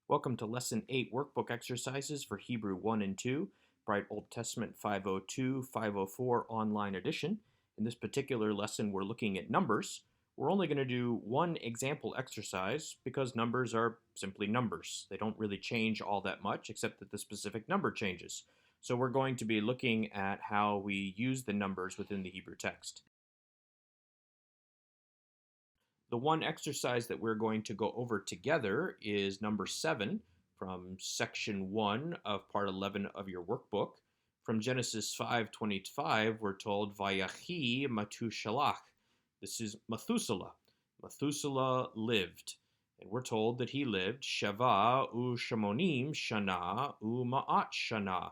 Welcome to Lesson 8 Workbook Exercises for Hebrew 1 and 2, Bright Old Testament 502-504 online edition. In this particular lesson, we're looking at numbers. We're only going to do one example exercise because numbers are simply numbers. They don't really change all that much except that the specific number changes. So we're going to be looking at how we use the numbers within the Hebrew text. The one exercise that we're going to go over together is number 7 from section 1 of part 11 of your workbook. From Genesis 5:25, we're told, Vayachi Matushalach. This is Methuselah. Methuselah lived. And we're told that he lived Shava u Shamonim Shana u Ma'at Shana.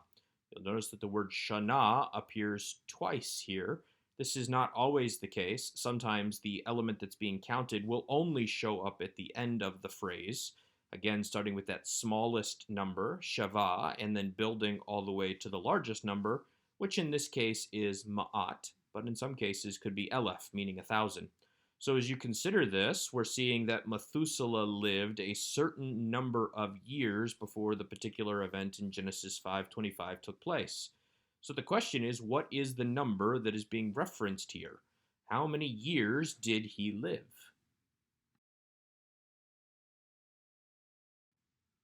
You'll notice that the word Shana appears twice here. This is not always the case. Sometimes the element that's being counted will only show up at the end of the phrase. Again, starting with that smallest number, shava, and then building all the way to the largest number, which in this case is ma'at, but in some cases could be elef, meaning 1,000. So as you consider this, we're seeing that Methuselah lived a certain number of years before the particular event in Genesis 5:25 took place. So the question is, what is the number that is being referenced here? How many years did he live?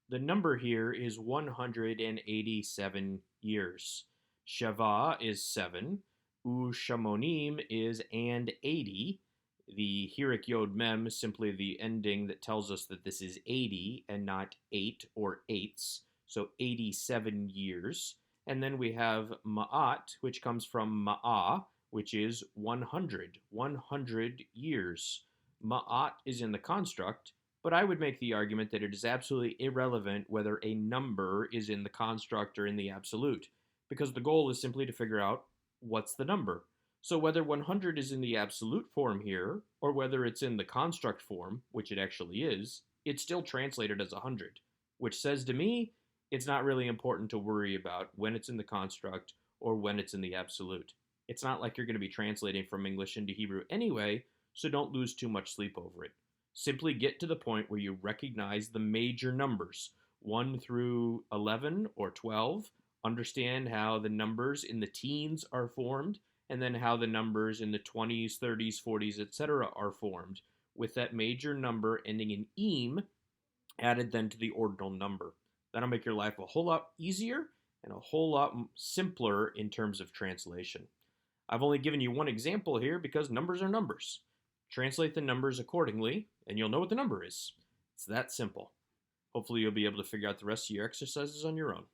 The number here is 187 years. Shava is 7. Shamonim is and 80. The Hirik Yod Mem is simply the ending that tells us that this is 80 and not 8 or eighths. So 87 years. And then we have Ma'at, which comes from Ma'ah, which is 100. 100 years. Ma'at is in the construct, but I would make the argument that it is absolutely irrelevant whether a number is in the construct or in the absolute, because the goal is simply to figure out what's the number. So whether 100 is in the absolute form here, or whether it's in the construct form, which it actually is, it's still translated as 100, which says to me it's not really important to worry about when it's in the construct or when it's in the absolute. It's not like you're going to be translating from English into Hebrew anyway, so don't lose too much sleep over it. Simply get to the point where you recognize the major numbers, 1 through 11 or 12, understand how the numbers in the teens are formed, and then how the numbers in the 20s, 30s, 40s, etc. are formed, with that major number ending in eem added then to the ordinal number. That'll make your life a whole lot easier and a whole lot simpler in terms of translation. I've only given you one example here because numbers are numbers. Translate the numbers accordingly, and you'll know what the number is. It's that simple. Hopefully you'll be able to figure out the rest of your exercises on your own.